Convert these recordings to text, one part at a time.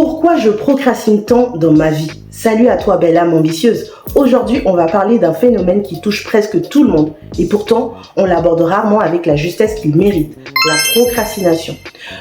Pourquoi je procrastine tant dans ma vie? Salut à toi belle âme ambitieuse. Aujourd'hui, on va parler d'un phénomène qui touche presque tout le monde et pourtant, on l'aborde rarement avec la justesse qu'il mérite, la procrastination.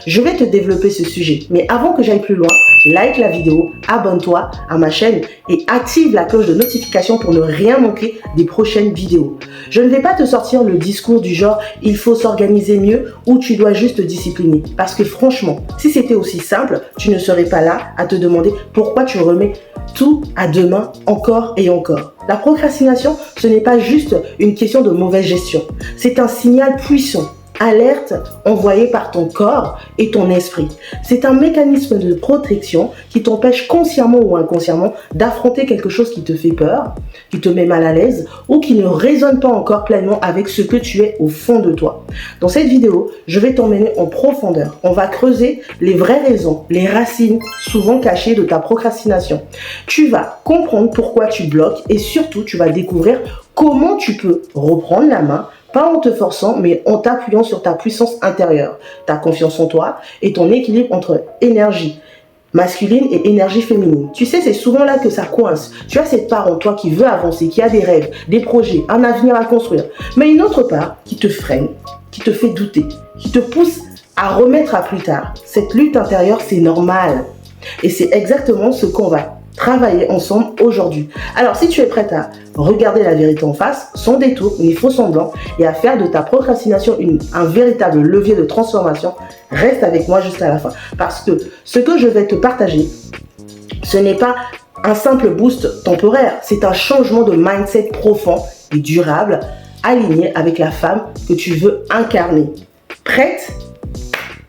Je vais te développer ce sujet, mais avant que j'aille plus loin, like la vidéo, abonne-toi à ma chaîne et active la cloche de notification pour ne rien manquer des prochaines vidéos. Je ne vais pas te sortir le discours du genre « il faut s'organiser mieux » ou « tu dois juste te discipliner » parce que franchement, si c'était aussi simple, tu ne serais pas là à te demander pourquoi tu remets tout à demain encore et encore. La procrastination, ce n'est pas juste une question de mauvaise gestion. C'est un signal puissant, alerte envoyé par ton corps et ton esprit. C'est un mécanisme de protection qui t'empêche consciemment ou inconsciemment d'affronter quelque chose qui te fait peur, qui te met mal à l'aise ou qui ne résonne pas encore pleinement avec ce que tu es au fond de toi. Dans cette vidéo, je vais t'emmener en profondeur. On va creuser les vraies raisons, les racines souvent cachées de ta procrastination. Tu vas comprendre pourquoi tu bloques et surtout, tu vas découvrir comment tu peux reprendre la main, pas en te forçant, mais en t'appuyant sur ta puissance intérieure, ta confiance en toi et ton équilibre entre énergie masculine et énergie féminine. Tu sais, c'est souvent là que ça coince. Tu as cette part en toi qui veut avancer, qui a des rêves, des projets, un avenir à construire. Mais une autre part qui te freine, qui te fait douter, qui te pousse à remettre à plus tard. Cette lutte intérieure, c'est normal. Et c'est exactement ce qu'on va travailler ensemble aujourd'hui. Alors, si tu es prête à regarder la vérité en face, sans détour ni faux semblant, et à faire de ta procrastination un véritable levier de transformation, reste avec moi jusqu'à la fin. Parce que ce que je vais te partager, ce n'est pas un simple boost temporaire, c'est un changement de mindset profond et durable, aligné avec la femme que tu veux incarner. Prête?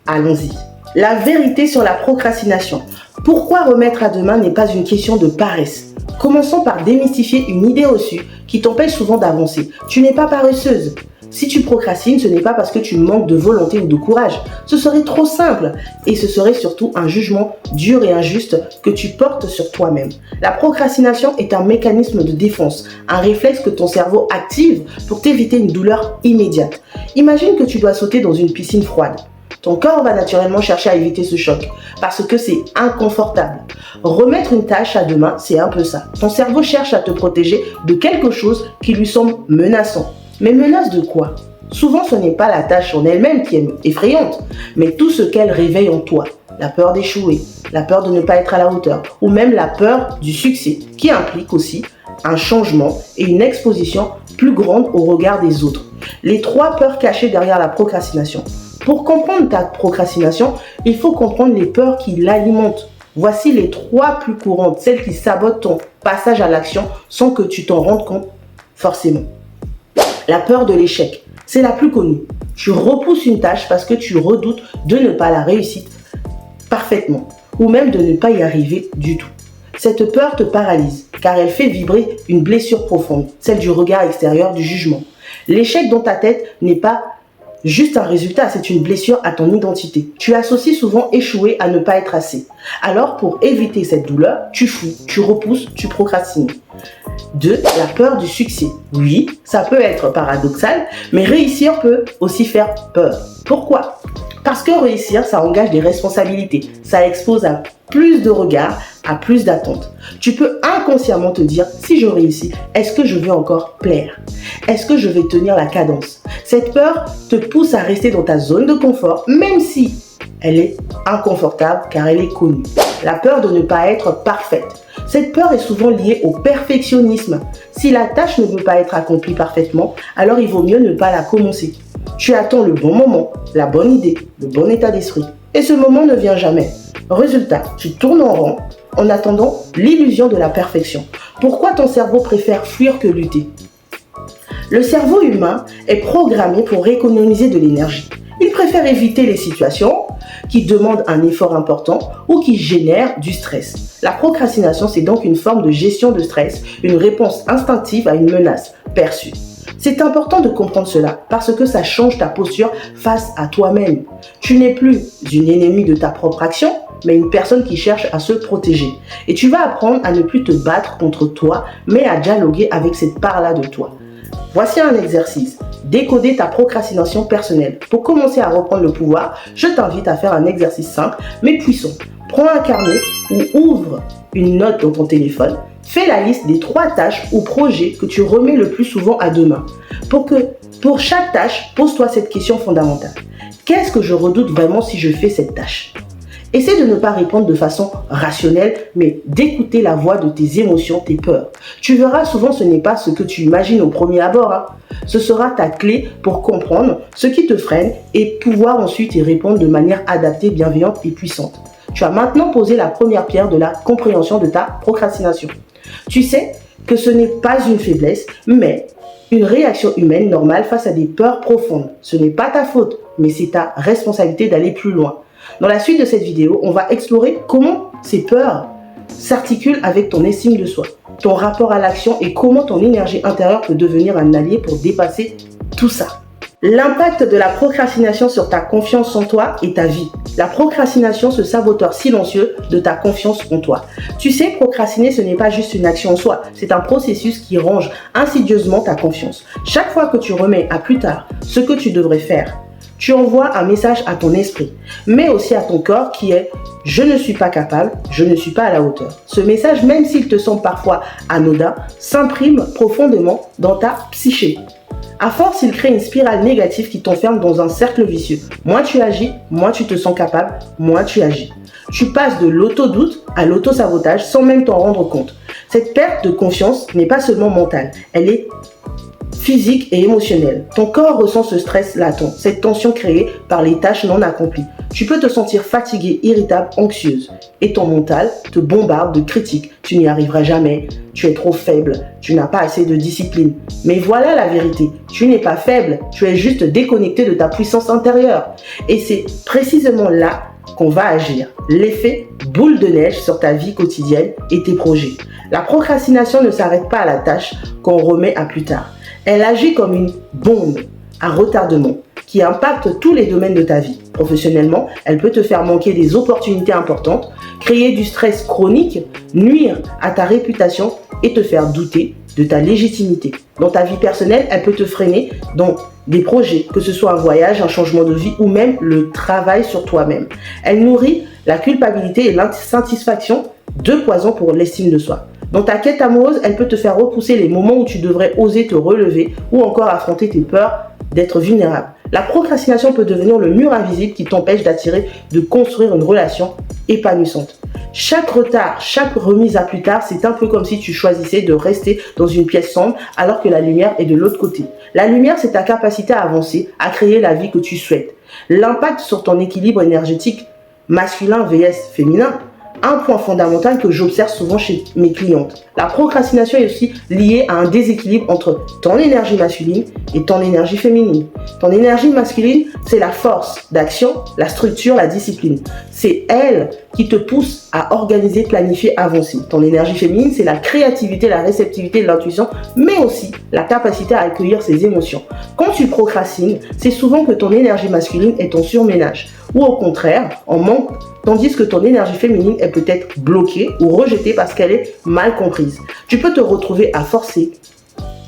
Allons-y. La vérité sur la procrastination. Pourquoi remettre à demain n'est pas une question de paresse? Commençons par démystifier une idée reçue qui t'empêche souvent d'avancer. Tu n'es pas paresseuse. Si tu procrastines, ce n'est pas parce que tu manques de volonté ou de courage. Ce serait trop simple et ce serait surtout un jugement dur et injuste que tu portes sur toi-même. La procrastination est un mécanisme de défense, un réflexe que ton cerveau active pour t'éviter une douleur immédiate. Imagine que tu dois sauter dans une piscine froide. Ton corps va naturellement chercher à éviter ce choc parce que c'est inconfortable. Remettre une tâche à demain, c'est un peu ça. Ton cerveau cherche à te protéger de quelque chose qui lui semble menaçant. Mais menace de quoi? Souvent, ce n'est pas la tâche en elle-même qui est effrayante, mais tout ce qu'elle réveille en toi. La peur d'échouer, la peur de ne pas être à la hauteur, ou même la peur du succès, qui implique aussi un changement et une exposition plus grande au regard des autres. Les trois peurs cachées derrière la procrastination. Pour comprendre ta procrastination, il faut comprendre les peurs qui l'alimentent. Voici les trois plus courantes, celles qui sabotent ton passage à l'action sans que tu t'en rendes compte forcément. La peur de l'échec, c'est la plus connue. Tu repousses une tâche parce que tu redoutes de ne pas la réussir parfaitement ou même de ne pas y arriver du tout. Cette peur te paralyse car elle fait vibrer une blessure profonde, celle du regard extérieur, du jugement. L'échec dans ta tête n'est pas juste un résultat, c'est une blessure à ton identité. Tu associes souvent échouer à ne pas être assez. Alors, pour éviter cette douleur, tu fouilles, tu repousses, tu procrastines. 2. La peur du succès. Oui, ça peut être paradoxal, mais réussir peut aussi faire peur. Pourquoi? Parce que réussir, ça engage des responsabilités. Ça expose à plus de regards, à plus d'attentes. Tu peux inconsciemment te dire, si je réussis, est-ce que je vais encore plaire? Est-ce que je vais tenir la cadence? Cette peur te pousse à rester dans ta zone de confort, même si elle est inconfortable car elle est connue. La peur de ne pas être parfaite. Cette peur est souvent liée au perfectionnisme. Si la tâche ne peut pas être accomplie parfaitement, alors il vaut mieux ne pas la commencer. Tu attends le bon moment, la bonne idée, le bon état d'esprit. Et ce moment ne vient jamais. Résultat, tu tournes en rond en attendant l'illusion de la perfection. Pourquoi ton cerveau préfère fuir que lutter? Le cerveau humain est programmé pour économiser de l'énergie. Il préfère éviter les situations qui demandent un effort important ou qui génèrent du stress. La procrastination, c'est donc une forme de gestion de stress, une réponse instinctive à une menace perçue. C'est important de comprendre cela parce que ça change ta posture face à toi-même. Tu n'es plus une ennemie de ta propre action, mais une personne qui cherche à se protéger. Et tu vas apprendre à ne plus te battre contre toi, mais à dialoguer avec cette part-là de toi. Voici un exercice. Décoder ta procrastination personnelle. Pour commencer à reprendre le pouvoir, je t'invite à faire un exercice simple mais puissant. Prends un carnet ou ouvre une note dans ton téléphone. Fais la liste des 3 tâches ou projets que tu remets le plus souvent à demain. Pour chaque tâche, pose-toi cette question fondamentale. Qu'est-ce que je redoute vraiment si je fais cette tâche? Essaie de ne pas répondre de façon rationnelle, mais d'écouter la voix de tes émotions, tes peurs. Tu verras souvent ce n'est pas ce que tu imagines au premier abord. Ce sera ta clé pour comprendre ce qui te freine et pouvoir ensuite y répondre de manière adaptée, bienveillante et puissante. Tu as maintenant posé la première pierre de la compréhension de ta procrastination. Tu sais que ce n'est pas une faiblesse, mais une réaction humaine normale face à des peurs profondes. Ce n'est pas ta faute, mais c'est ta responsabilité d'aller plus loin. Dans la suite de cette vidéo, on va explorer comment ces peurs s'articulent avec ton estime de soi, ton rapport à l'action et comment ton énergie intérieure peut devenir un allié pour dépasser tout ça. L'impact de la procrastination sur ta confiance en toi et ta vie. La procrastination, ce saboteur silencieux de ta confiance en toi. Tu sais, procrastiner, ce n'est pas juste une action en soi, c'est un processus qui ronge insidieusement ta confiance. Chaque fois que tu remets à plus tard ce que tu devrais faire, tu envoies un message à ton esprit, mais aussi à ton corps qui est « je ne suis pas capable, je ne suis pas à la hauteur ». Ce message, même s'il te semble parfois anodin, s'imprime profondément dans ta psyché. À force, il crée une spirale négative qui t'enferme dans un cercle vicieux. Moins tu agis, moins tu te sens capable, moins tu agis. Tu passes de l'auto-doute à l'auto-sabotage sans même t'en rendre compte. Cette perte de confiance n'est pas seulement mentale, elle est physique et émotionnelle. Ton corps ressent ce stress latent, cette tension créée par les tâches non accomplies. Tu peux te sentir fatigué, irritable, anxieuse. Et ton mental te bombarde de critiques. Tu n'y arriveras jamais, tu es trop faible, tu n'as pas assez de discipline. Mais voilà la vérité, tu n'es pas faible, tu es juste déconnecté de ta puissance intérieure. Et c'est précisément là qu'on va agir. L'effet boule de neige sur ta vie quotidienne et tes projets. La procrastination ne s'arrête pas à la tâche qu'on remet à plus tard. Elle agit comme une bombe à retardement qui impacte tous les domaines de ta vie. Professionnellement, elle peut te faire manquer des opportunités importantes, créer du stress chronique, nuire à ta réputation et te faire douter de ta légitimité. Dans ta vie personnelle, elle peut te freiner dans des projets, que ce soit un voyage, un changement de vie ou même le travail sur toi-même. Elle nourrit la culpabilité et l'insatisfaction, 2 poisons pour l'estime de soi. Dans ta quête amoureuse, elle peut te faire repousser les moments où tu devrais oser te relever ou encore affronter tes peurs d'être vulnérable. La procrastination peut devenir le mur invisible qui t'empêche d'attirer, de construire une relation épanouissante. Chaque retard, chaque remise à plus tard, c'est un peu comme si tu choisissais de rester dans une pièce sombre alors que la lumière est de l'autre côté. La lumière, c'est ta capacité à avancer, à créer la vie que tu souhaites. L'impact sur ton équilibre énergétique masculin vs féminin. Un point fondamental que j'observe souvent chez mes clientes. La procrastination est aussi liée à un déséquilibre entre ton énergie masculine et ton énergie féminine. Ton énergie masculine, c'est la force d'action, la structure, la discipline. C'est elle qui te pousse à organiser, planifier, avancer. Ton énergie féminine, c'est la créativité, la réceptivité, l'intuition, mais aussi la capacité à accueillir ses émotions. Quand tu procrastines, c'est souvent que ton énergie masculine est en surménage, ou au contraire, en manque, tandis que ton énergie féminine est peut-être bloquée ou rejetée parce qu'elle est mal comprise. Tu peux te retrouver à forcer,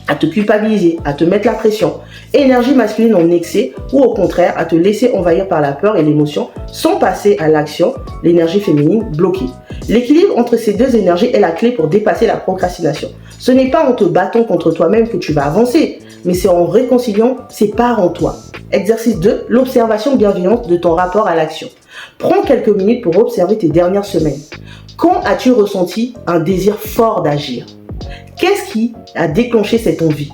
à te culpabiliser, à te mettre la pression. Énergie masculine en excès ou au contraire à te laisser envahir par la peur et l'émotion sans passer à l'action, l'énergie féminine bloquée. L'équilibre entre ces 2 énergies est la clé pour dépasser la procrastination. Ce n'est pas en te battant contre toi-même que tu vas avancer, mais c'est en réconciliant ces parts en toi. Exercice 2, l'observation bienveillante de ton rapport à l'action. Prends quelques minutes pour observer tes dernières semaines. Quand as-tu ressenti un désir fort d'agir? Qu'est-ce qui a déclenché cette envie?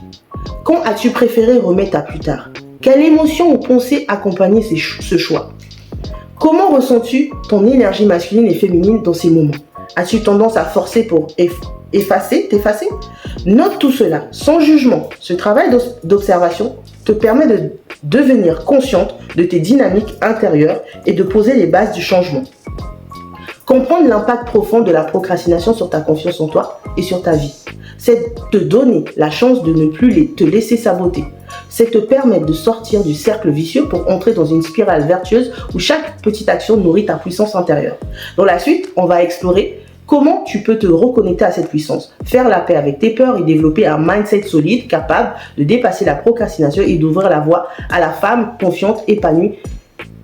Quand as-tu préféré remettre à plus tard? Quelle émotion ou pensée accompagnait ce choix? Comment ressens-tu ton énergie masculine et féminine dans ces moments? As-tu tendance à forcer pour t'effacer? Note tout cela sans jugement. Ce travail d'observation te permet de devenir consciente de tes dynamiques intérieures et de poser les bases du changement. Comprendre l'impact profond de la procrastination sur ta confiance en toi et sur ta vie. C'est te donner la chance de ne plus te laisser saboter. C'est te permettre de sortir du cercle vicieux pour entrer dans une spirale vertueuse où chaque petite action nourrit ta puissance intérieure. Dans la suite, on va explorer comment tu peux te reconnecter à cette puissance, faire la paix avec tes peurs et développer un mindset solide capable de dépasser la procrastination et d'ouvrir la voie à la femme confiante, épanouie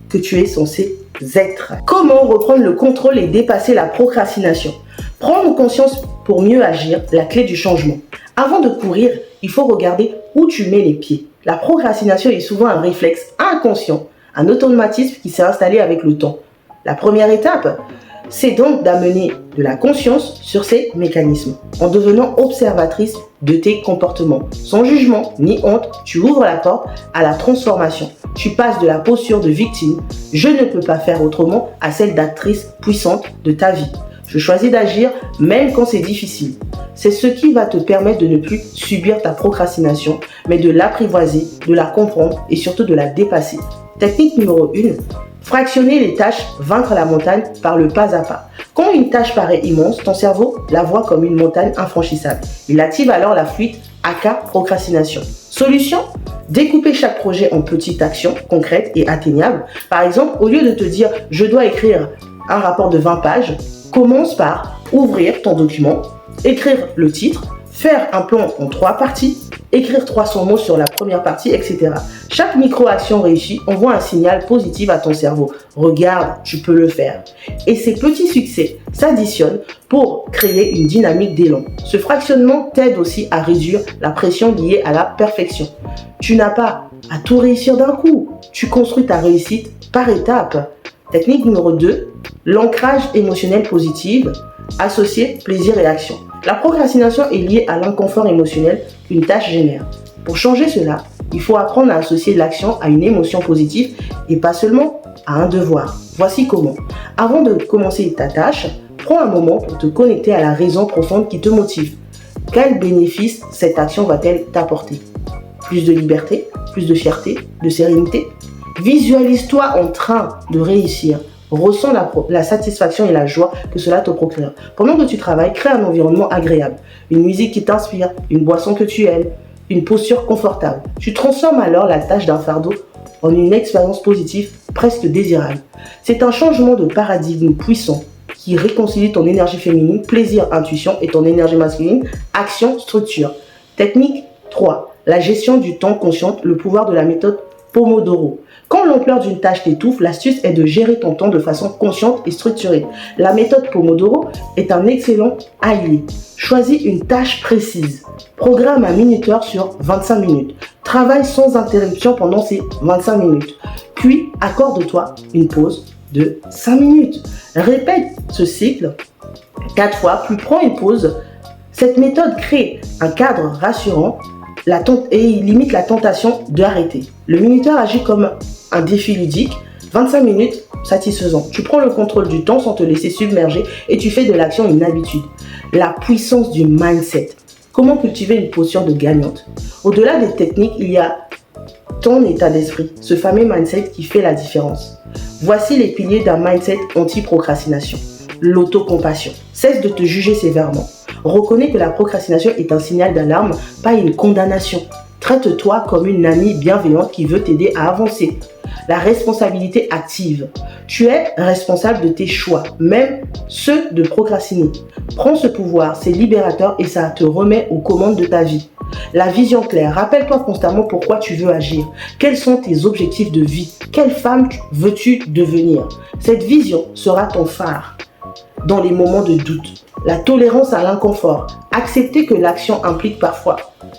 que tu es censé êtres. Comment reprendre le contrôle et dépasser la procrastination? Prendre conscience pour mieux agir, la clé du changement. Avant de courir, il faut regarder où tu mets les pieds. La procrastination est souvent un réflexe inconscient, un automatisme qui s'est installé avec le temps. La première étape, c'est donc d'amener de la conscience sur ces mécanismes. En devenant observatrice de tes comportements. Sans jugement ni honte, tu ouvres la porte à la transformation. Tu passes de la posture de victime, je ne peux pas faire autrement, à celle d'actrice puissante de ta vie. Je choisis d'agir même quand c'est difficile. C'est ce qui va te permettre de ne plus subir ta procrastination, mais de l'apprivoiser, de la comprendre et surtout de la dépasser. Technique numéro 1. Fractionner les tâches, vaincre la montagne par le pas à pas. Quand une tâche paraît immense, ton cerveau la voit comme une montagne infranchissable. Il active alors la fuite aka procrastination. Solution? Découper chaque projet en petites actions concrètes et atteignables. Par exemple, au lieu de te dire « je dois écrire un rapport de 20 pages », commence par ouvrir ton document, écrire le titre, faire un plan en 3 parties, écrire 300 mots sur la première partie, etc. Chaque micro-action réussie envoie un signal positif à ton cerveau. Regarde, tu peux le faire. Et ces petits succès s'additionnent pour créer une dynamique d'élan. Ce fractionnement t'aide aussi à réduire la pression liée à la perfection. Tu n'as pas à tout réussir d'un coup. Tu construis ta réussite par étapes. Technique numéro 2, l'ancrage émotionnel positif, associer plaisir et action. La procrastination est liée à l'inconfort émotionnel qu'une tâche génère. Pour changer cela, il faut apprendre à associer l'action à une émotion positive et pas seulement à un devoir. Voici comment. Avant de commencer ta tâche, prends un moment pour te connecter à la raison profonde qui te motive. Quels bénéfices cette action va-t-elle t'apporter? Plus de liberté, plus de fierté, de sérénité? Visualise-toi en train de réussir. Ressens la satisfaction et la joie que cela te procure. Pendant que tu travailles, crée un environnement agréable. Une musique qui t'inspire, une boisson que tu aimes, une posture confortable. Tu transformes alors la tâche d'un fardeau en une expérience positive presque désirable. C'est un changement de paradigme puissant qui réconcilie ton énergie féminine, plaisir, intuition, et ton énergie masculine, action, structure. Technique 3. La gestion du temps consciente, le pouvoir de la méthode Pomodoro. Quand l'ampleur d'une tâche t'étouffe, l'astuce est de gérer ton temps de façon consciente et structurée. La méthode Pomodoro est un excellent allié. Choisis une tâche précise. Programme un minuteur sur 25 minutes. Travaille sans interruption pendant ces 25 minutes. Puis, accorde-toi une pause de 5 minutes. Répète ce cycle 4 fois, puis prends une pause. Cette méthode crée un cadre rassurant et il limite la tentation d'arrêter. Le minuteur agit comme un défi ludique, 25 minutes satisfaisant. Tu prends le contrôle du temps sans te laisser submerger et tu fais de l'action une habitude. La puissance du mindset. Comment cultiver une posture de gagnante? Au-delà des techniques, il y a ton état d'esprit, ce fameux mindset qui fait la différence. Voici les piliers d'un mindset anti-procrastination. L'autocompassion. Cesse de te juger sévèrement. Reconnais que la procrastination est un signal d'alarme, pas une condamnation. Traite-toi comme une amie bienveillante qui veut t'aider à avancer. La responsabilité active. Tu es responsable de tes choix, même ceux de procrastiner. Prends ce pouvoir, c'est libérateur et ça te remet aux commandes de ta vie. La vision claire. Rappelle-toi constamment pourquoi tu veux agir. Quels sont tes objectifs de vie? Quelle femme veux-tu devenir? Cette vision sera ton phare dans les moments de doute. La tolérance à l'inconfort. Accepter que l'action implique parfois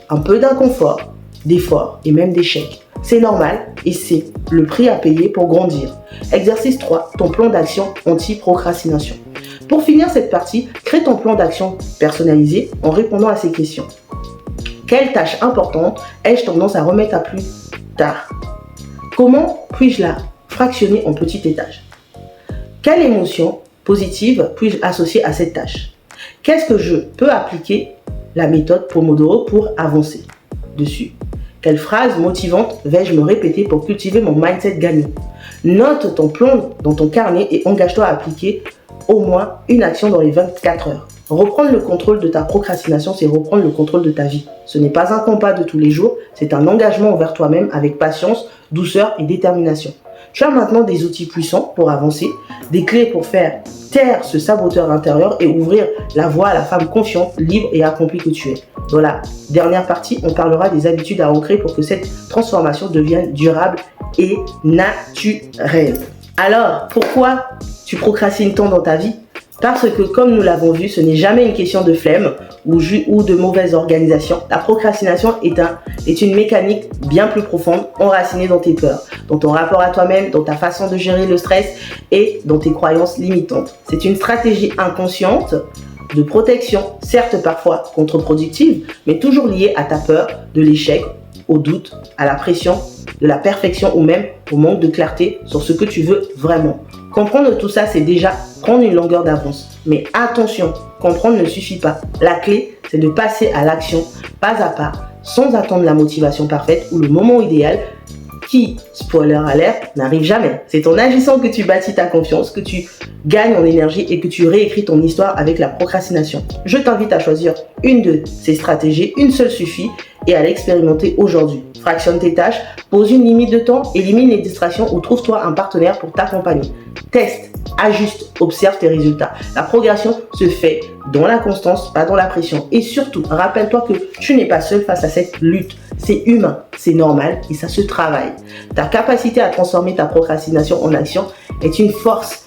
un peu d'inconfort, d'effort et même d'échec. C'est normal et c'est le prix à payer pour grandir. Exercice 3. Ton plan d'action anti-procrastination. Pour finir cette partie, crée ton plan d'action personnalisé en répondant à ces questions. Quelle tâche importante ai-je tendance à remettre à plus tard? Comment puis-je la fractionner en petits étages? Quelle émotion positive puis-je associer à cette tâche? Qu'est-ce que je peux appliquer la méthode Pomodoro pour avancer dessus? Quelle phrase motivante vais-je me répéter pour cultiver mon mindset gagnant? Note ton plan dans ton carnet et engage-toi à appliquer au moins une action dans les 24 heures. Reprendre le contrôle de ta procrastination, c'est reprendre le contrôle de ta vie. Ce n'est pas un combat de tous les jours, c'est un engagement envers toi-même avec patience, douceur et détermination. Tu as maintenant des outils puissants pour avancer, des clés pour faire taire ce saboteur intérieur et ouvrir la voie à la femme confiante, libre et accomplie que tu es. Dans la dernière partie, on parlera des habitudes à ancrer pour que cette transformation devienne durable et naturelle. Alors, pourquoi tu procrastines tant dans ta vie? Parce que, comme nous l'avons vu, ce n'est jamais une question de flemme ou de mauvaise organisation. La procrastination est une mécanique bien plus profonde, enracinée dans tes peurs, dans ton rapport à toi-même, dans ta façon de gérer le stress et dans tes croyances limitantes. C'est une stratégie inconsciente de protection, certes parfois contre-productive, mais toujours liée à ta peur de l'échec, au doute, à la pression de la perfection ou même au manque de clarté sur ce que tu veux vraiment. Comprendre tout ça, c'est déjà prendre une longueur d'avance. Mais attention, comprendre ne suffit pas. La clé, c'est de passer à l'action, pas à pas, sans attendre la motivation parfaite ou le moment idéal qui, spoiler alert, n'arrive jamais. C'est en agissant que tu bâtis ta confiance, que tu gagnes en énergie et que tu réécris ton histoire avec la procrastination. Je t'invite à choisir une de ces stratégies, une seule suffit, et à l'expérimenter aujourd'hui. Fractionne tes tâches, pose une limite de temps, élimine les distractions ou trouve-toi un partenaire pour t'accompagner. Teste, ajuste, observe tes résultats. La progression se fait dans la constance, pas dans la pression. Et surtout, rappelle-toi que tu n'es pas seul face à cette lutte. C'est humain, c'est normal et ça se travaille. Ta capacité à transformer ta procrastination en action est une force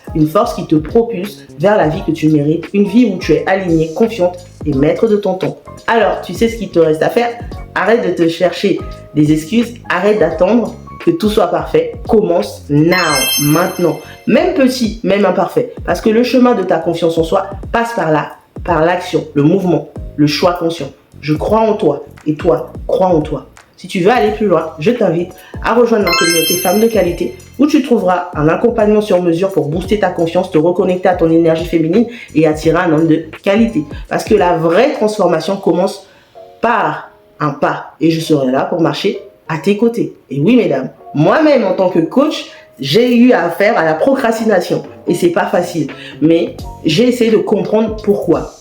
qui te propulse vers la vie que tu mérites, une vie où tu es aligné, confiante et maître de ton temps. Alors, tu sais ce qu'il te reste à faire? Arrête de te chercher des excuses, arrête d'attendre que tout soit parfait. Commence now, maintenant. Même petit, même imparfait. Parce que le chemin de ta confiance en soi passe par là, par l'action, le mouvement, le choix conscient. Je crois en toi et toi, crois en toi. Si tu veux aller plus loin, je t'invite à rejoindre ma communauté Femmes de Qualité où tu trouveras un accompagnement sur mesure pour booster ta confiance, te reconnecter à ton énergie féminine et attirer un homme de qualité. Parce que la vraie transformation commence par un pas et je serai là pour marcher à tes côtés. Et oui, mesdames, moi-même en tant que coach, j'ai eu affaire à la procrastination et c'est pas facile. Mais j'ai essayé de comprendre pourquoi.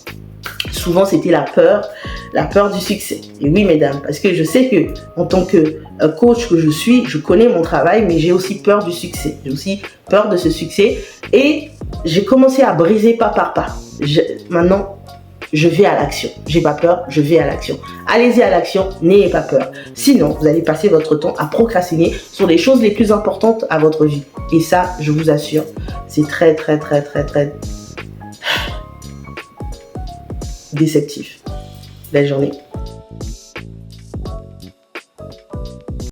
Souvent, c'était la peur du succès. Et oui, mesdames, parce que je sais que en tant que coach que je suis, je connais mon travail, mais j'ai aussi peur du succès. J'ai aussi peur de ce succès. Et j'ai commencé à briser pas par pas. Maintenant, je vais à l'action. J'ai pas peur, je vais à l'action. Allez-y à l'action, n'ayez pas peur. Sinon, vous allez passer votre temps à procrastiner sur les choses les plus importantes à votre vie. Et ça, je vous assure, c'est très déceptif. Belle journée.